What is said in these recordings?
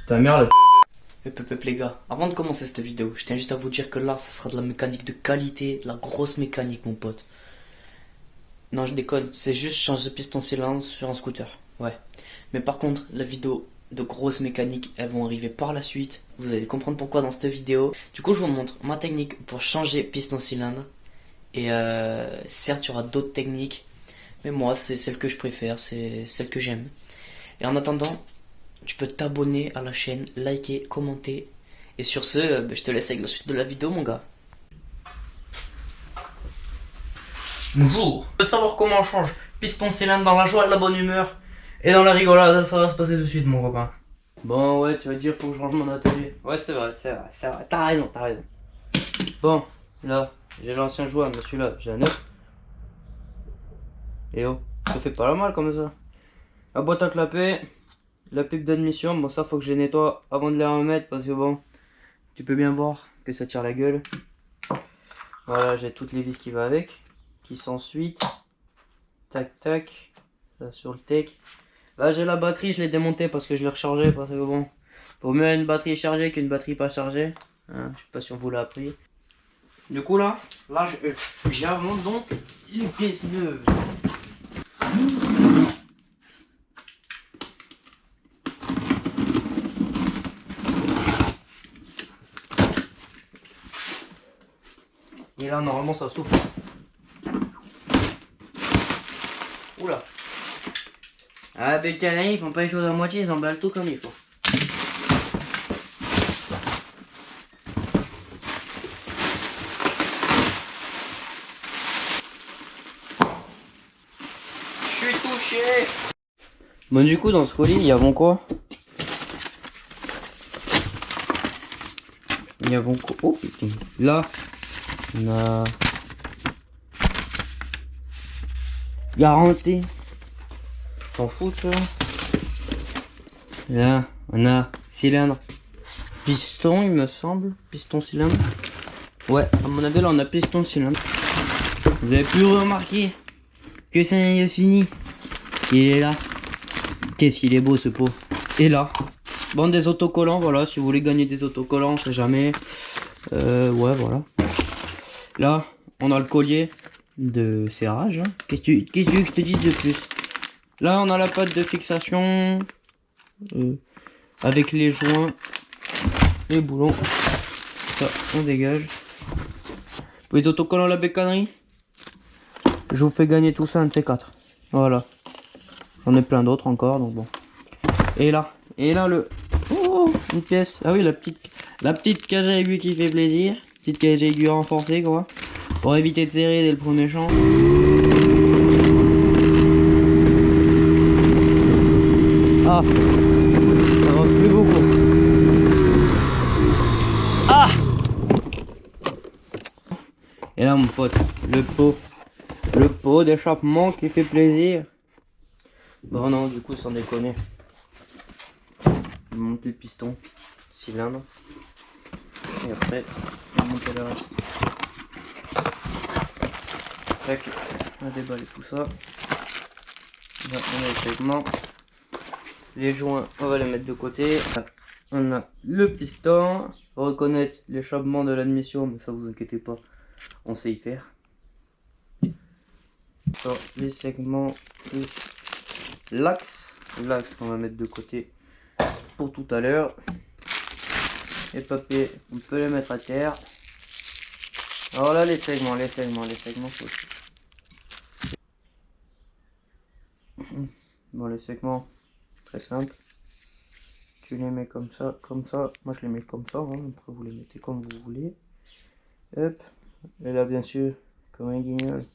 Ta mère, Les gars, avant de commencer cette vidéo, je tiens juste à vous dire que là, ça sera de la mécanique de qualité, de la grosse mécanique, mon pote. Non, je déconne, c'est juste changer de piston cylindre sur un scooter. Ouais. Mais par contre, la vidéo de grosse mécanique, elles vont arriver par la suite. Vous allez comprendre pourquoi dans cette vidéo. Du coup, je vous montre ma technique pour changer piston cylindre. Et certes, il y aura d'autres techniques. Mais moi, c'est celle que je préfère, c'est celle que j'aime. Et en attendant, tu peux t'abonner à la chaîne, liker, commenter. Et sur ce, je te laisse avec la suite de la vidéo, mon gars. bonjour. Je veux savoir comment on change piston cylindre dans la joie et la bonne humeur. Et dans la rigolade, ça va se passer tout de suite, mon copain. Bon, ouais, tu vas dire, faut que je range mon atelier. Ouais, c'est vrai, c'est vrai, c'est vrai. T'as raison, t'as raison. Bon, là, j'ai l'ancien joueur, mais celui-là, j'ai un neuf. Et oh, ça fait pas la mal comme ça. La boîte à clapper, la pipe d'admission, bon, ça faut que je les nettoie avant de les remettre parce que bon, tu peux bien voir que ça tire la gueule. Voilà, j'ai toutes les vis qui vont avec, qui s'ensuite. Tac, tac, ça sur le tech. Là, j'ai la batterie, je l'ai démontée parce que je l'ai rechargée parce que bon, vaut mieux une batterie chargée qu'une batterie pas chargée. Hein, je sais pas si on vous l'a appris. Du coup là, j'invente donc une pièce neuve. Et là, normalement, ça souffle. Oula. Ah, les canaries, ils font pas les choses à moitié, ils emballent tout comme il faut. Je suis touché. Bon, du coup, dans ce colis, il y a quoi? Il y a quoi? Oh putain. Là, on a garantie. S'en fout ça. Là, on a cylindre. Piston, il me semble. Piston cylindre. Ouais, à mon avis, là, on a piston cylindre. Vous avez pu remarquer que c'est fini. Il est là. Qu'est-ce qu'il est beau ce pot. Et là, bon, des autocollants, voilà. Si vous voulez gagner des autocollants, on sait jamais. Ouais, voilà. Là, on a le collier de serrage. Hein. Qu'est-ce que tu veux que je te dise de plus? Là, on a la patte de fixation. Avec les joints. Les boulons. Ça, on dégage. Pour les autocollants, la bécannerie. Je vous fais gagner tout ça, un de ces quatre. Voilà. J'en ai plein d'autres encore, donc bon. Et là le... Oh, une pièce. Ah oui, la petite cage à aiguille qui fait plaisir. Petite cage à aiguille renforcée, quoi. Pour éviter de serrer dès le premier champ. Ah, ça avance plus beaucoup. Ah! Et là, mon pote, le pot d'échappement qui fait plaisir. Bon, non, du coup, sans déconner. Monter le piston, cylindre. Et après, on va monter le reste. Tac, on va déballer tout ça. Là, on a les segments. Les joints, on va les mettre de côté. Là, on a le piston. Reconnaître l'échappement de l'admission, mais ça vous inquiétez pas, on sait y faire. Alors, les segments, l'axe qu'on va mettre de côté pour tout à l'heure. Les papiers, on peut les mettre à terre. Alors là, les segments, faut... Bon, les segments, très simple. Tu les mets comme ça, comme ça. Moi, je les mets comme ça. Hein. Après, vous les mettez comme vous voulez. Hop. Et là, bien sûr, comme un guignol,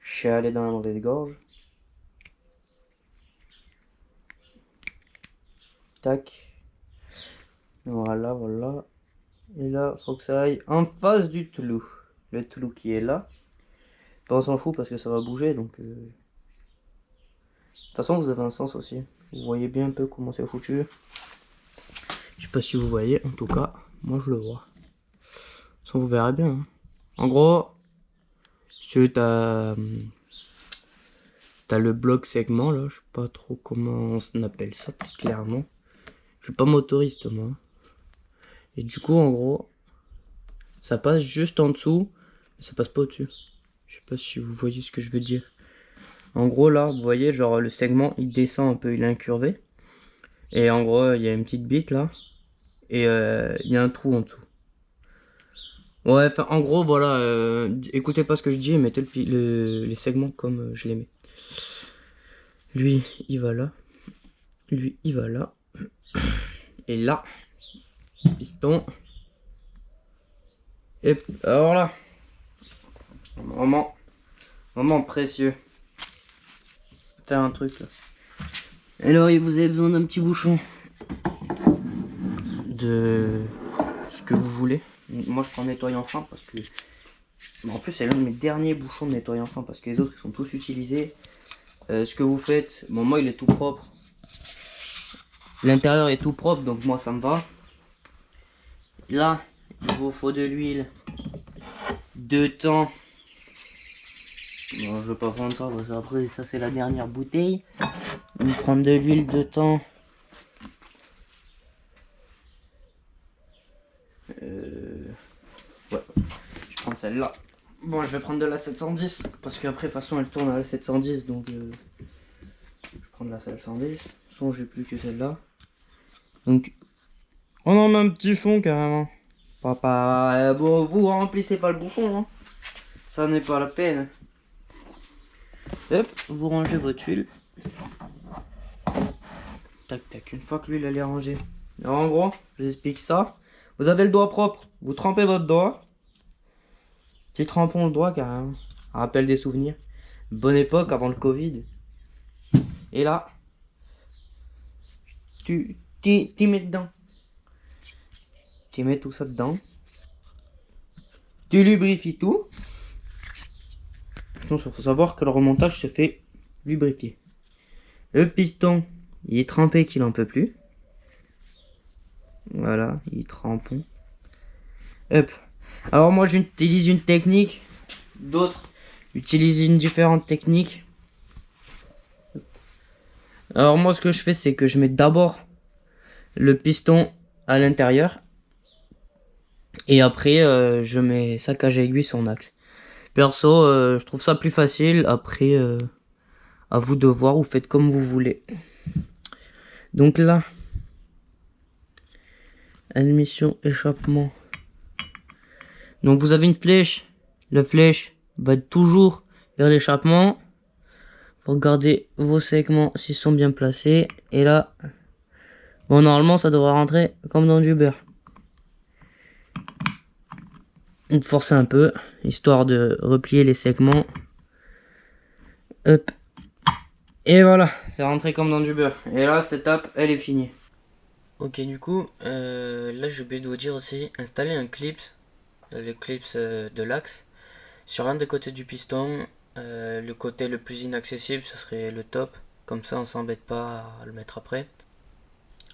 je suis allé dans la mauvaise gorge. Tac. Voilà, voilà. Et là, faut que ça aille en face du trou. Le trou qui est là. On s'en fout parce que ça va bouger, donc... De toute façon, vous avez un sens aussi. Vous voyez bien un peu comment c'est foutu. Je sais pas si vous voyez, en tout cas, moi je le vois. Ça vous verrez bien. Hein. En gros, si tu veux, t'as le bloc segment là, je sais pas trop comment on appelle ça clairement. suis pas motoriste moi. Et du coup en gros, ça passe juste en dessous, mais ça passe pas au-dessus. Je sais pas si vous voyez ce que je veux dire. En gros là, vous voyez, genre le segment il descend un peu, il est incurvé. Et en gros, il y a une petite bite là. Et il y a un trou en dessous. Ouais, en gros, voilà. Écoutez pas ce que je dis et mettez les segments comme je les mets. Lui, il va là. Lui, il va là. Et là, piston. Et alors là, moment précieux. T'as un truc là. Alors, vous avez besoin d'un petit bouchon de ce que vous voulez. Moi, je prends nettoyant fin parce que. En plus, c'est l'un de mes derniers bouchons de nettoyant fin parce que les autres ils sont tous utilisés. Ce que vous faites, bon, moi il est tout propre. L'intérieur est tout propre donc moi ça me va. Là, il vous faut de l'huile. De temps. Bon, je vais pas prendre ça parce qu'après ça c'est la dernière bouteille. On va prendre de l'huile de temps. Ouais, je prends celle-là. Bon, je vais prendre de la 710 parce qu'après de toute façon elle tourne à la 710 donc je vais prendre la 710. De toute façon j'ai plus que celle-là. Donc on en met un petit fond carrément. Papa, bon, vous remplissez pas le bouchon, hein. Ça n'est pas la peine. Hop, vous rangez votre huile. Tac tac, une fois que l'huile elle est rangée. Alors en gros, je vous explique ça. Vous avez le doigt propre, vous trempez votre doigt. Petit trempon le doigt carrément. Rappel des souvenirs. Bonne époque avant le Covid. Et là, tu mets dedans. Tu mets tout ça dedans. Tu lubrifies tout. Il faut savoir que le remontage se fait lubrifier. Le piston, il est trempé qu'il en peut plus. Voilà, il est trempon. Hop. Alors moi j'utilise une technique. D'autres utilisent une différente technique. Alors moi ce que je fais c'est que je mets d'abord le piston à l'intérieur. Et après je mets sa cage à aiguille son axe. Perso je trouve ça plus facile. Après à vous de voir, vous faites comme vous voulez. Donc là, admission, échappement. Donc vous avez une flèche. La flèche va être toujours vers l'échappement. Regardez vos segments s'ils sont bien placés. Et là, bon normalement ça devrait rentrer comme dans du beurre. On force un peu, histoire de replier les segments. Hop. Et voilà, c'est rentré comme dans du beurre. Et là, cette étape, elle est finie. Ok, du coup, là j'ai oublié de vous dire aussi, installer un clips, le clips de l'axe, sur l'un des côtés du piston. Le côté le plus inaccessible, ce serait le top. Comme ça, on s'embête pas à le mettre après.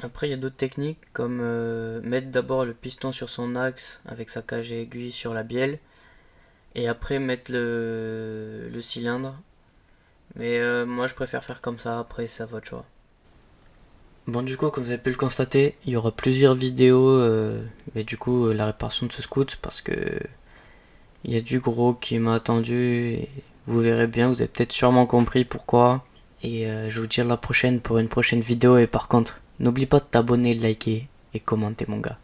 Après, il y a d'autres techniques, comme mettre d'abord le piston sur son axe, avec sa cage et aiguille sur la bielle. Et après, mettre le cylindre. Mais moi je préfère faire comme ça, après c'est à votre choix. Bon du coup comme vous avez pu le constater, il y aura plusieurs vidéos mais du coup la réparation de ce scoot parce que il y a du gros qui m'a attendu et vous verrez bien, vous avez peut-être sûrement compris pourquoi. Et je vous dis à la prochaine pour une prochaine vidéo et par contre n'oublie pas de t'abonner, de liker et commenter mon gars.